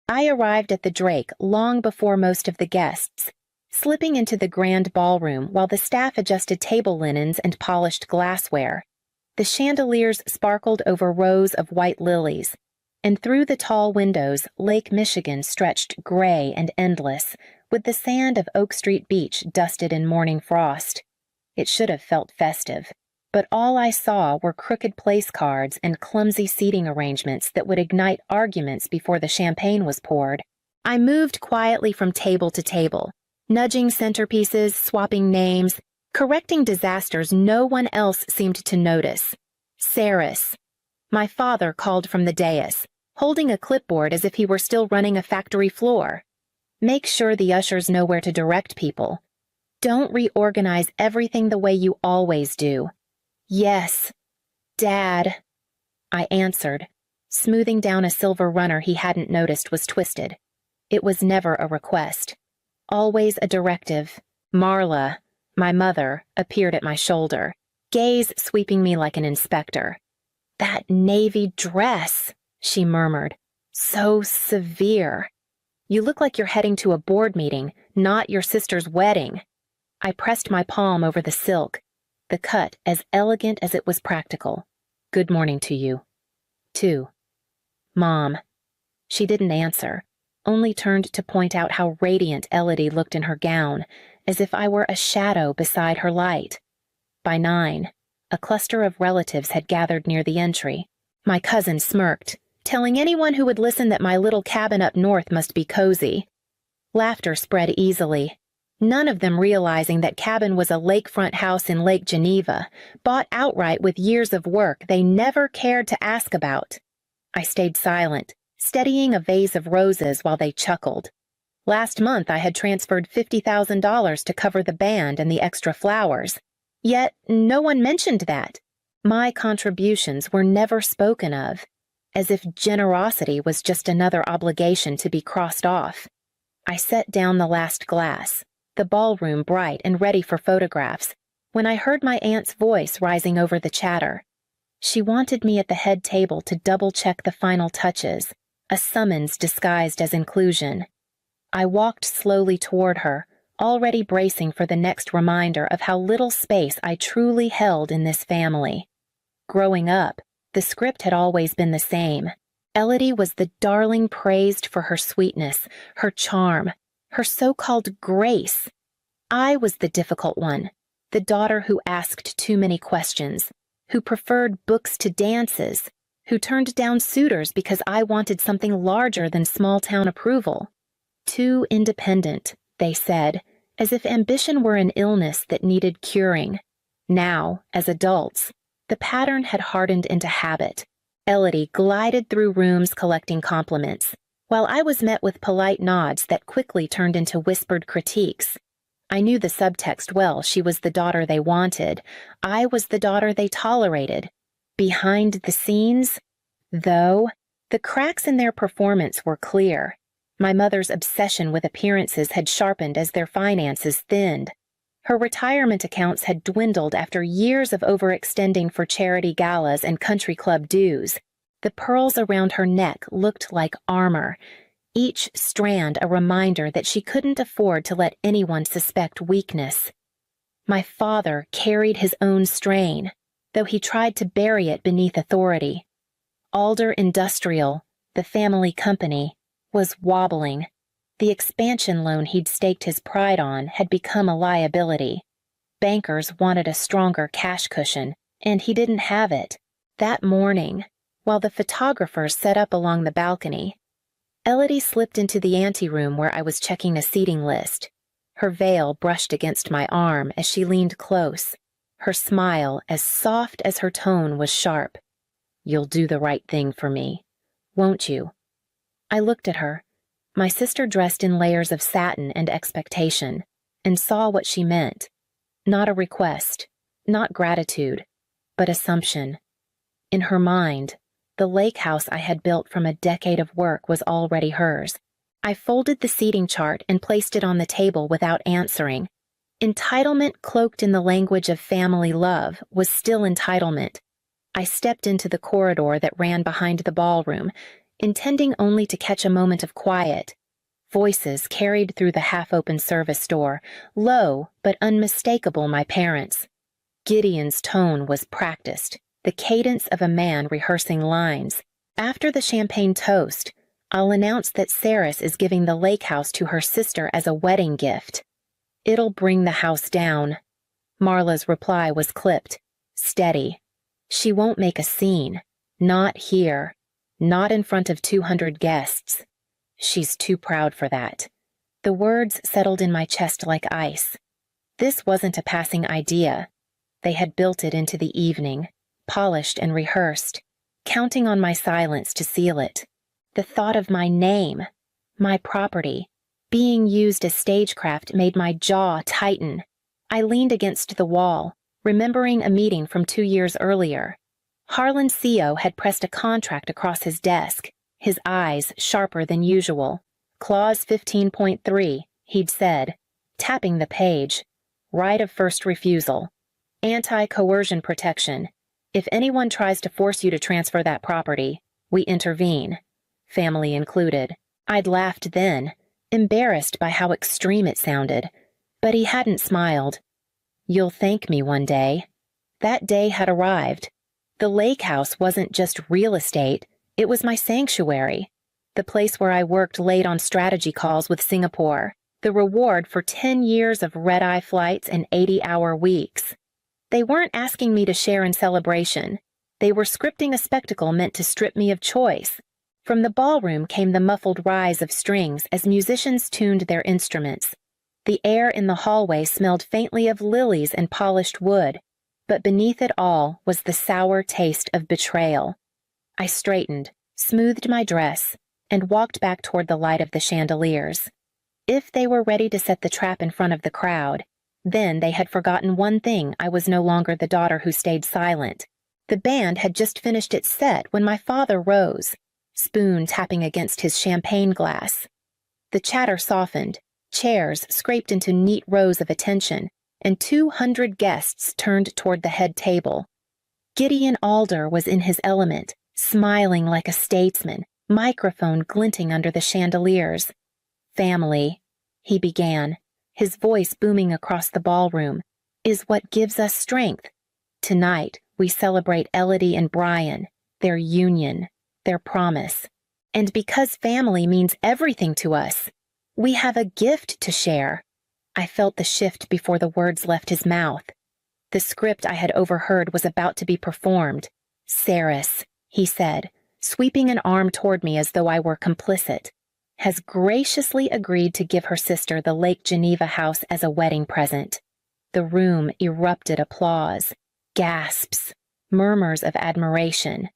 I arrived at the Drake long before most of the guests, slipping into the grand ballroom while the staff adjusted table linens and polished glassware. The chandeliers sparkled over rows of white lilies, and through the tall windows, Lake Michigan stretched gray and endless, with the sand of Oak Street Beach dusted in morning frost. It should have felt festive, but all I saw were crooked place cards and clumsy seating arrangements that would ignite arguments before the champagne was poured. I moved quietly from table to table, nudging centerpieces, swapping names, correcting disasters no one else seemed to notice. Saris. My father called from the dais, holding a clipboard as if he were still running a factory floor. Make sure the ushers know where to direct people. Don't reorganize everything the way you always do. Yes, Dad, I answered, smoothing down a silver runner he hadn't noticed was twisted. It was never a request. Always a directive. Marla, my mother, appeared at my shoulder, gaze sweeping me like an inspector. That navy dress, she murmured. So severe. You look like you're heading to a board meeting, not your sister's wedding. I pressed my palm over the silk, the cut as elegant as it was practical. Good morning to you. Too. Mom. She didn't answer, only turned to point out how radiant Elodie looked in her gown, as if I were a shadow beside her light. By 9, a cluster of relatives had gathered near the entry. My cousin smirked, telling anyone who would listen that my little cabin up north must be cozy. Laughter spread easily, none of them realizing that cabin was a lakefront house in Lake Geneva, bought outright with years of work they never cared to ask about. I stayed silent, steadying a vase of roses while they chuckled. Last month I had transferred $50,000 to cover the band and the extra flowers. Yet no one mentioned that. My contributions were never spoken of, as if generosity was just another obligation to be crossed off. I set down the last glass, the ballroom bright and ready for photographs, when I heard my aunt's voice rising over the chatter. She wanted me at the head table to double-check the final touches, a summons disguised as inclusion. I walked slowly toward her, already bracing for the next reminder of how little space I truly held in this family. Growing up, the script had always been the same. Elodie was the darling praised for her sweetness, her charm, her so-called grace. I was the difficult one, the daughter who asked too many questions, who preferred books to dances, who turned down suitors because I wanted something larger than small-town approval. Too independent, they said, as if ambition were an illness that needed curing. Now, as adults, the pattern had hardened into habit. Elodie glided through rooms collecting compliments, while I was met with polite nods that quickly turned into whispered critiques. I knew the subtext well. She was the daughter they wanted. I was the daughter they tolerated. Behind the scenes, though, the cracks in their performance were clear. My mother's obsession with appearances had sharpened as their finances thinned. Her retirement accounts had dwindled after years of overextending for charity galas and country club dues. The pearls around her neck looked like armor, each strand a reminder that she couldn't afford to let anyone suspect weakness. My father carried his own strain, though he tried to bury it beneath authority. Alder Industrial, the family company, was wobbling. The expansion loan he'd staked his pride on had become a liability. Bankers wanted a stronger cash cushion, and he didn't have it. That morning, while the photographers set up along the balcony, Elodie slipped into the anteroom where I was checking a seating list. Her veil brushed against my arm as she leaned close, her smile as soft as her tone was sharp. "You'll do the right thing for me, won't you?" I looked at her, my sister dressed in layers of satin and expectation, and saw what she meant. Not a request, not gratitude, but assumption. In her mind, the lake house I had built from a decade of work was already hers. I folded the seating chart and placed it on the table without answering. Entitlement cloaked in the language of family love was still entitlement. I stepped into the corridor that ran behind the ballroom, intending only to catch a moment of quiet. Voices carried through the half-open service door, low but unmistakable my parents'. Gideon's tone was practiced, the cadence of a man rehearsing lines. After the champagne toast, I'll announce that Saris is giving the lake house to her sister as a wedding gift. It'll bring the house down. Marla's reply was clipped, steady. She won't make a scene. Not here. Not in front of 200 guests. She's too proud for that. The words settled in my chest like ice. This wasn't a passing idea. They had built it into the evening, polished and rehearsed, counting on my silence to seal it. The thought of my name, my property, being used as stagecraft made my jaw tighten. I leaned against the wall, remembering a meeting from 2 years earlier. Harlan Co. had pressed a contract across his desk, his eyes sharper than usual. Clause 15.3, he'd said, tapping the page. Right of first refusal. Anti-coercion protection. If anyone tries to force you to transfer that property, we intervene. Family included. I'd laughed then, embarrassed by how extreme it sounded, but he hadn't smiled. You'll thank me one day. That day had arrived. The lake house wasn't just real estate, it was my sanctuary. The place where I worked late on strategy calls with Singapore. The reward for 10 years of red-eye flights and 80-hour weeks. They weren't asking me to share in celebration. They were scripting a spectacle meant to strip me of choice. From the ballroom came the muffled rise of strings as musicians tuned their instruments. The air in the hallway smelled faintly of lilies and polished wood, but beneath it all was the sour taste of betrayal. I straightened, smoothed my dress, and walked back toward the light of the chandeliers. If they were ready to set the trap in front of the crowd, then they had forgotten one thing: I was no longer the daughter who stayed silent. The band had just finished its set when my father rose, spoon tapping against his champagne glass. The chatter softened, chairs scraped into neat rows of attention, and 200 guests turned toward the head table. Gideon Alder was in his element, smiling like a statesman, microphone glinting under the chandeliers. Family, he began, his voice booming across the ballroom, is what gives us strength. Tonight, we celebrate Elodie and Brian, their union, their promise. And because family means everything to us, we have a gift to share. I felt the shift before the words left his mouth. The script I had overheard was about to be performed. Saris, he said, sweeping an arm toward me as though I were complicit, has graciously agreed to give her sister the Lake Geneva house as a wedding present. The room erupted applause, gasps, murmurs of admiration.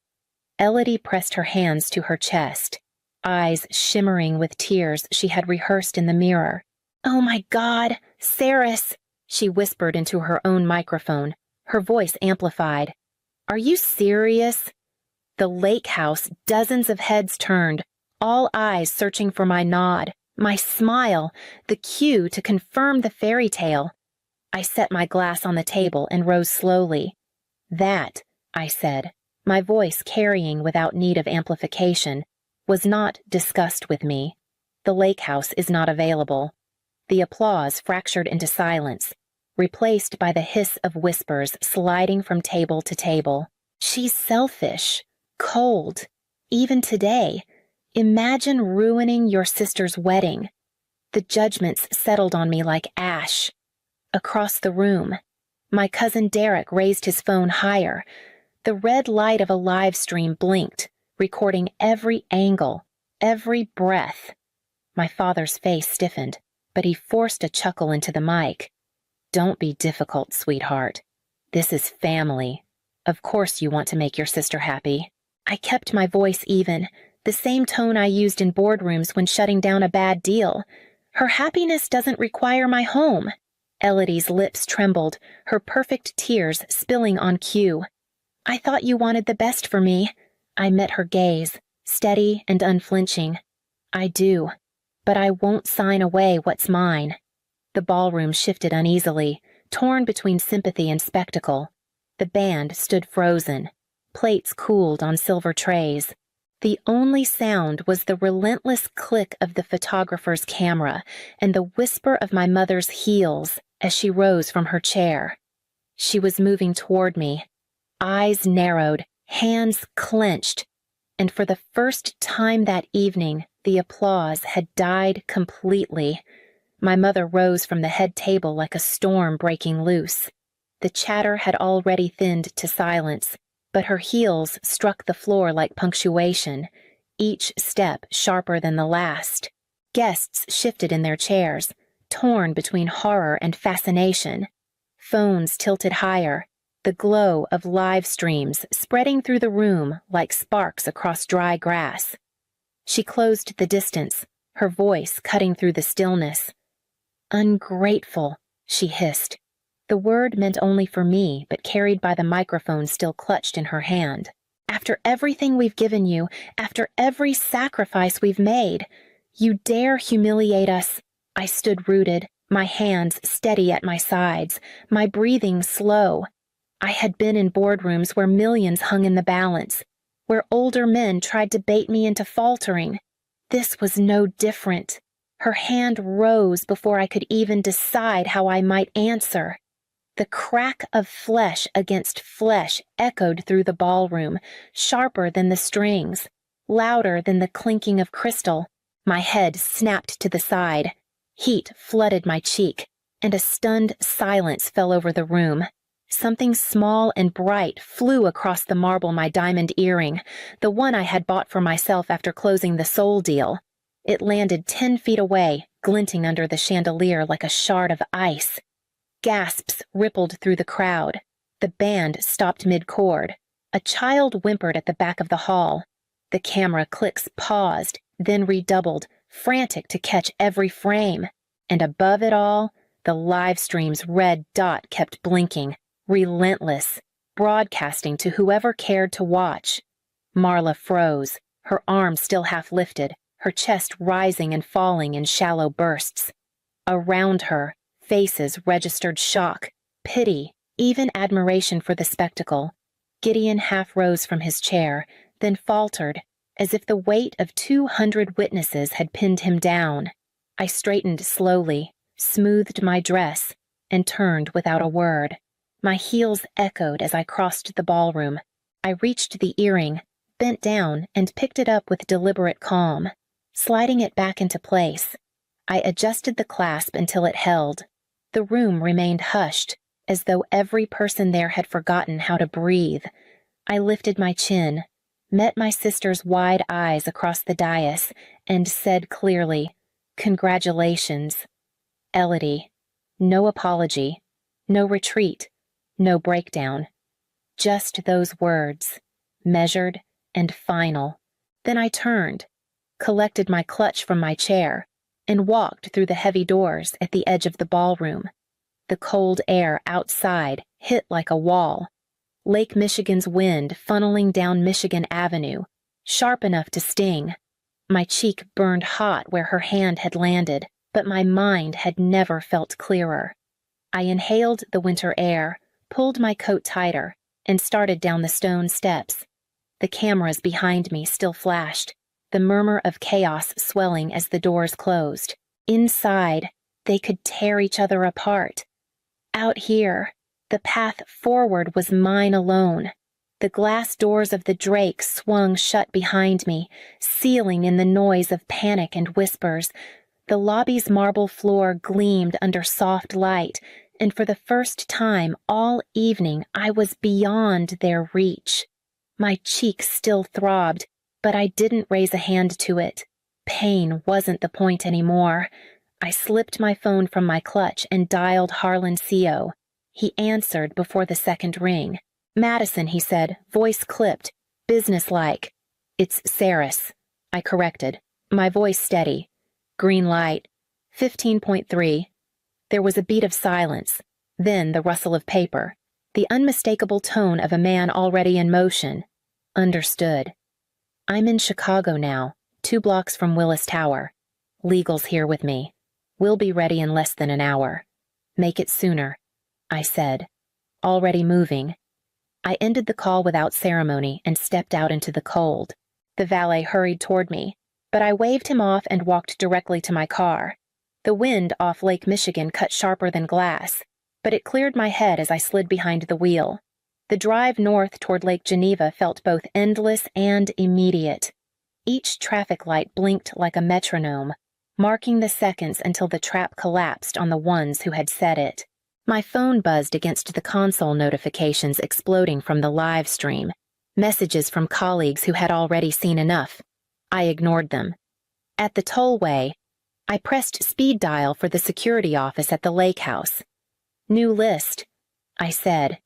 Elodie pressed her hands to her chest, eyes shimmering with tears she had rehearsed in the mirror. "Oh my God, Saris," she whispered into her own microphone, her voice amplified. "Are you serious?" The lake house, dozens of heads turned, all eyes searching for my nod, my smile, the cue to confirm the fairy tale. I set my glass on the table and rose slowly. That, I said, my voice carrying without need of amplification, was not discussed with me. The lake house is not available. The applause fractured into silence, replaced by the hiss of whispers sliding from table to table. She's selfish, cold, even today. Imagine ruining your sister's wedding. The judgments settled on me like ash. Across the room, my cousin Derek raised his phone higher. The red light of a live stream blinked, recording every angle, every breath. My father's face stiffened, but he forced a chuckle into the mic. "Don't be difficult, sweetheart. This is family. Of course you want to make your sister happy." I kept my voice even, the same tone I used in boardrooms when shutting down a bad deal. Her happiness doesn't require my home. Elodie's lips trembled, her perfect tears spilling on cue. "I thought you wanted the best for me." I met her gaze, steady and unflinching. "I do, but I won't sign away what's mine." The ballroom shifted uneasily, torn between sympathy and spectacle. The band stood frozen. Plates cooled on silver trays. The only sound was the relentless click of the photographer's camera and the whisper of my mother's heels as she rose from her chair. She was moving toward me, eyes narrowed, hands clenched, and for the first time that evening, the applause had died completely. My mother rose from the head table like a storm breaking loose. The chatter had already thinned to silence, but her heels struck the floor like punctuation, each step sharper than the last. Guests shifted in their chairs, torn between horror and fascination. Phones tilted higher, the glow of live streams spreading through the room like sparks across dry grass. She closed the distance, her voice cutting through the stillness. "Ungrateful," she hissed. The word meant only for me, but carried by the microphone still clutched in her hand. "After everything we've given you, after every sacrifice we've made, you dare humiliate us." I stood rooted, my hands steady at my sides, my breathing slow. I had been in boardrooms where millions hung in the balance, where older men tried to bait me into faltering. This was no different. Her hand rose before I could even decide how I might answer. The crack of flesh against flesh echoed through the ballroom, sharper than the strings, louder than the clinking of crystal. My head snapped to the side. Heat flooded my cheek, and a stunned silence fell over the room. Something small and bright flew across the marble my diamond earring, the one I had bought for myself after closing the Soul deal. It landed 10 feet away, glinting under the chandelier like a shard of ice. Gasps rippled through the crowd. The band stopped mid-chord. A child whimpered at the back of the hall. The camera clicks paused, then redoubled, frantic to catch every frame. And above it all, the live stream's red dot kept blinking, relentless, broadcasting to whoever cared to watch. Marla froze, her arms still half lifted, her chest rising and falling in shallow bursts. Around her, faces registered shock, pity, even admiration for the spectacle. Gideon half rose from his chair, then faltered, as if the weight of 200 witnesses had pinned him down. I straightened slowly, smoothed my dress, and turned without a word. My heels echoed as I crossed the ballroom. I reached the earring, bent down, and picked it up with deliberate calm, sliding it back into place. I adjusted the clasp until it held. The room remained hushed, as though every person there had forgotten how to breathe. I lifted my chin, met my sister's wide eyes across the dais, and said clearly, "Congratulations." Elodie. No apology, no retreat, no breakdown. Just those words, measured and final. Then I turned, collected my clutch from my chair, and walked through the heavy doors at the edge of the ballroom. The cold air outside hit like a wall. Lake Michigan's wind funneling down Michigan Avenue, sharp enough to sting. My cheek burned hot where her hand had landed, but my mind had never felt clearer. I inhaled the winter air, pulled my coat tighter, and started down the stone steps. The cameras behind me still flashed, the murmur of chaos swelling as the doors closed. Inside, they could tear each other apart. Out here, the path forward was mine alone. The glass doors of the Drake swung shut behind me, sealing in the noise of panic and whispers. The lobby's marble floor gleamed under soft light, and for the first time all evening I was beyond their reach. My cheek still throbbed, but I didn't raise a hand to it. Pain wasn't the point anymore. I slipped my phone from my clutch and dialed Harlan Co. He answered before the second ring. "Madison," he said, voice clipped, businesslike. "It's Saris," I corrected, my voice steady. "Green light. 15.3. There was a beat of silence, then the rustle of paper, the unmistakable tone of a man already in motion. "Understood. I'm in Chicago now, 2 blocks from Willis Tower. Legal's here with me. We'll be ready in less than an hour. Make it sooner," I said, already moving. I ended the call without ceremony and stepped out into the cold. The valet hurried toward me, but I waved him off and walked directly to my car. The wind off Lake Michigan cut sharper than glass, but it cleared my head as I slid behind the wheel. The drive north toward Lake Geneva felt both endless and immediate. Each traffic light blinked like a metronome, marking the seconds until the trap collapsed on the ones who had set it. My phone buzzed against the console notifications exploding from the live stream, messages from colleagues who had already seen enough. I ignored them. At the tollway, I pressed speed dial for the security office at the lake house. "New list," I said.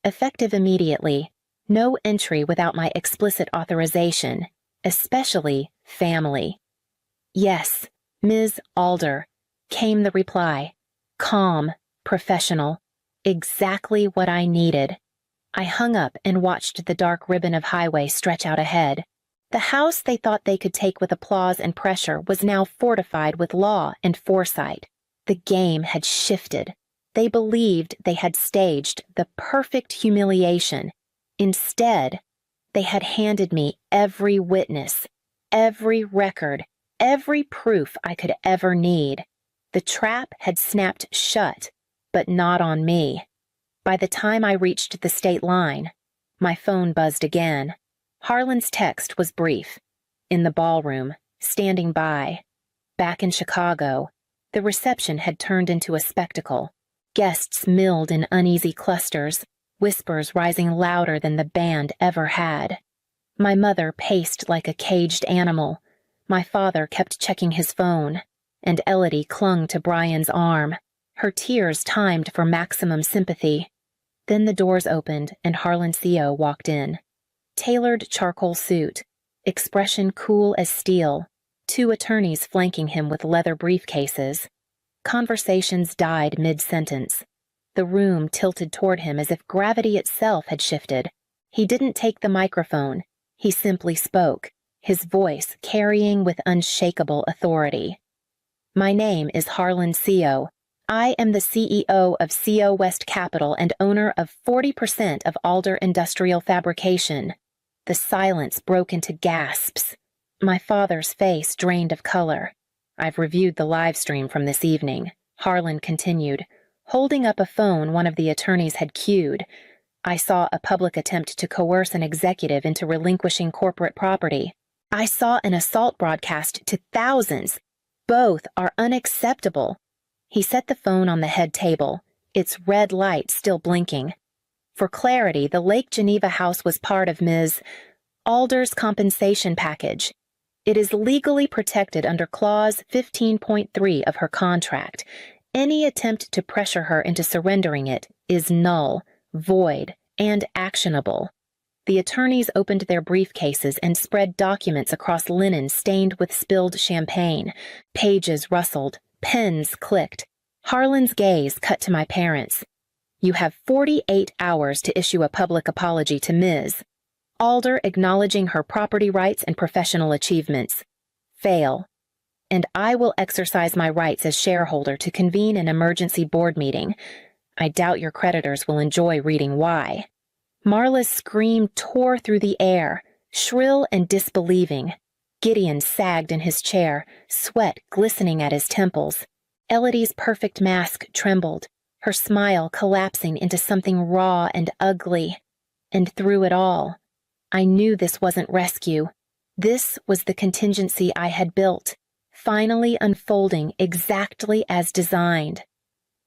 "Effective immediately. No entry without my explicit authorization, especially family." "Yes, Ms. Alder," came the reply. Calm, professional. Exactly what I needed. I hung up and watched the dark ribbon of highway stretch out ahead. The house they thought they could take with applause and pressure was now fortified with law and foresight. The game had shifted. They believed they had staged the perfect humiliation. Instead, they had handed me every witness, every record, every proof I could ever need. The trap had snapped shut, but not on me. By the time I reached the state line, my phone buzzed again. Harlan's text was brief. In the ballroom, standing by. Back in Chicago, the reception had turned into a spectacle. Guests milled in uneasy clusters, whispers rising louder than the band ever had. My mother paced like a caged animal. My father kept checking his phone, and Elodie clung to Brian's arm, her tears timed for maximum sympathy. Then the doors opened and Harlan CO walked in. Tailored charcoal suit, expression cool as steel, 2 attorneys flanking him with leather briefcases. Conversations died mid-sentence. The room tilted toward him as if gravity itself had shifted. He didn't take the microphone. He simply spoke, his voice carrying with unshakable authority. "My name is Harlan CO. I am the CEO of CO West Capital and owner of 40% of Alder Industrial Fabrication." The silence broke into gasps. My father's face drained of color. "I've reviewed the live stream from this evening," Harlan continued, holding up a phone one of the attorneys had cued. "I saw a public attempt to coerce an executive into relinquishing corporate property. I saw an assault broadcast to thousands. Both are unacceptable." He set the phone on the head table, its red light still blinking. For clarity, the Lake Geneva house was part of Ms. Alder's compensation package. It is legally protected under Clause 15.3 of her contract. Any attempt to pressure her into surrendering it is null, void, and actionable. The attorneys opened their briefcases and spread documents across linen stained with spilled champagne. Pages rustled, pens clicked. Harlan's gaze cut to my parents. "You have 48 hours to issue a public apology to Ms. Alder acknowledging her property rights and professional achievements. Fail. And I will exercise my rights as shareholder to convene an emergency board meeting. I doubt your creditors will enjoy reading why." Marla's scream tore through the air, shrill and disbelieving. Gideon sagged in his chair, sweat glistening at his temples. Elodie's perfect mask trembled, her smile collapsing into something raw and ugly. And through it all, I knew this wasn't rescue. This was the contingency I had built, finally unfolding exactly as designed.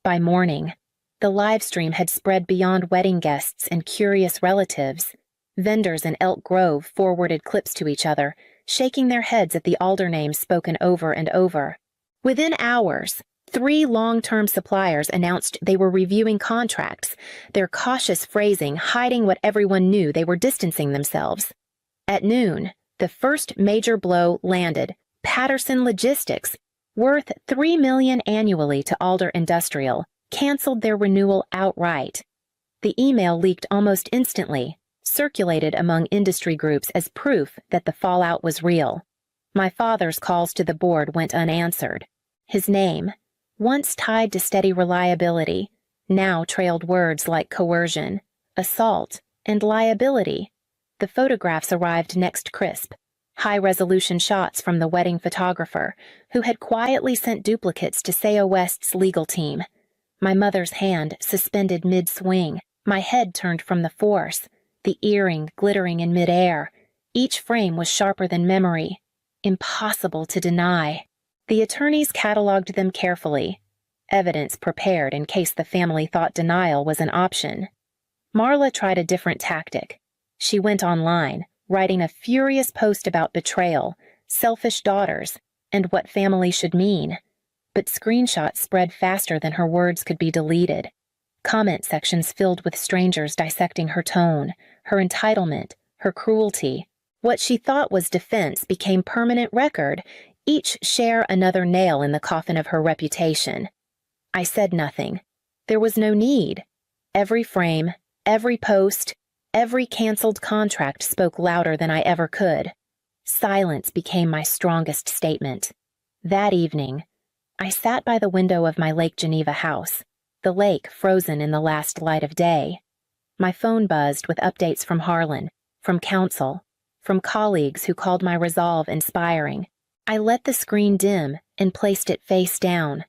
By morning, the live stream had spread beyond wedding guests and curious relatives. Vendors in Elk Grove forwarded clips to each other, shaking their heads at the Alder names spoken over and over. Within hours, 3 long-term suppliers announced they were reviewing contracts, their cautious phrasing hiding what everyone knew they were distancing themselves. At noon, the first major blow landed. Patterson Logistics, worth $3 million annually to Alder Industrial, canceled their renewal outright. The email leaked almost instantly, circulated among industry groups as proof that the fallout was real. My father's calls to the board went unanswered. His name, once tied to steady reliability, now trailed words like coercion, assault, and liability. The photographs arrived next crisp. high-resolution shots from the wedding photographer, who had quietly sent duplicates to Sayo West's legal team. My mother's hand suspended mid-swing, my head turned from the force, the earring glittering in mid-air. Each frame was sharper than memory. Impossible to deny. The attorneys cataloged them carefully, evidence prepared in case the family thought denial was an option. Marla tried a different tactic. She went online, writing a furious post about betrayal, selfish daughters, and what family should mean. But screenshots spread faster than her words could be deleted. Comment sections filled with strangers dissecting her tone, her entitlement, her cruelty. What she thought was defense became permanent record, each share another nail in the coffin of her reputation. I said nothing. There was no need. Every frame, every post, every canceled contract spoke louder than I ever could. Silence became my strongest statement. That evening, I sat by the window of my Lake Geneva house, the lake frozen in the last light of day. My phone buzzed with updates from Harlan, from counsel, from colleagues who called my resolve inspiring. I let the screen dim and placed it face down.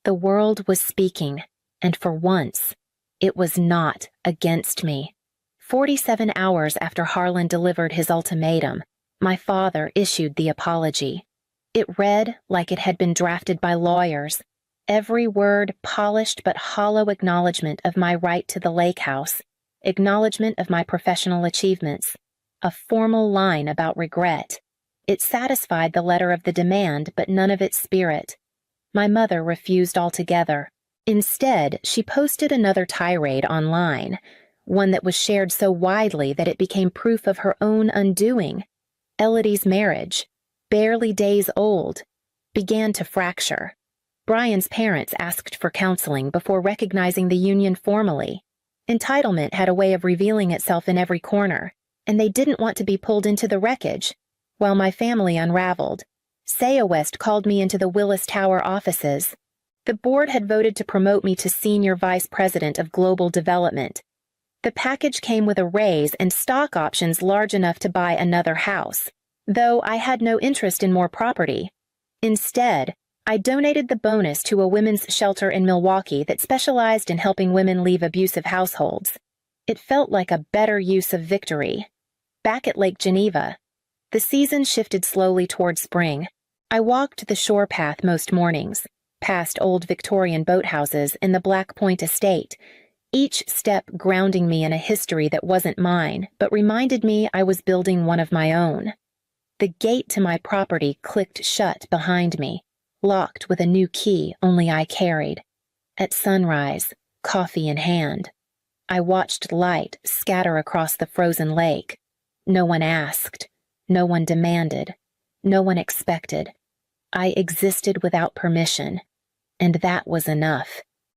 The world was speaking, and for once, it was not against me. 47 hours after Harlan delivered his ultimatum, my father issued the apology. It read like it had been drafted by lawyers, every word polished but hollow acknowledgement of my right to the lake house, acknowledgement of my professional achievements, a formal line about regret. It satisfied the letter of the demand, but none of its spirit. My mother refused altogether. Instead, she posted another tirade online, one that was shared so widely that it became proof of her own undoing. Elodie's marriage, barely days old, began to fracture. Brian's parents asked for counseling before recognizing the union formally. Entitlement had a way of revealing itself in every corner, and they didn't want to be pulled into the wreckage. While my family unraveled, Sayo West called me into the Willis Tower offices. The board had voted to promote me to Senior Vice President of Global Development. The package came with a raise and stock options large enough to buy another house, though I had no interest in more property. Instead, I donated the bonus to a women's shelter in Milwaukee that specialized in helping women leave abusive households. It felt like a better use of victory. Back at Lake Geneva, the season shifted slowly toward spring. I walked the shore path most mornings, past old Victorian boathouses in the Black Point estate, each step grounding me in a history that wasn't mine, but reminded me I was building one of my own. The gate to my property clicked shut behind me, locked with a new key only I carried. At sunrise, coffee in hand, I watched light scatter across the frozen lake. No one asked, no one demanded, no one expected. I existed without permission, and that was enough.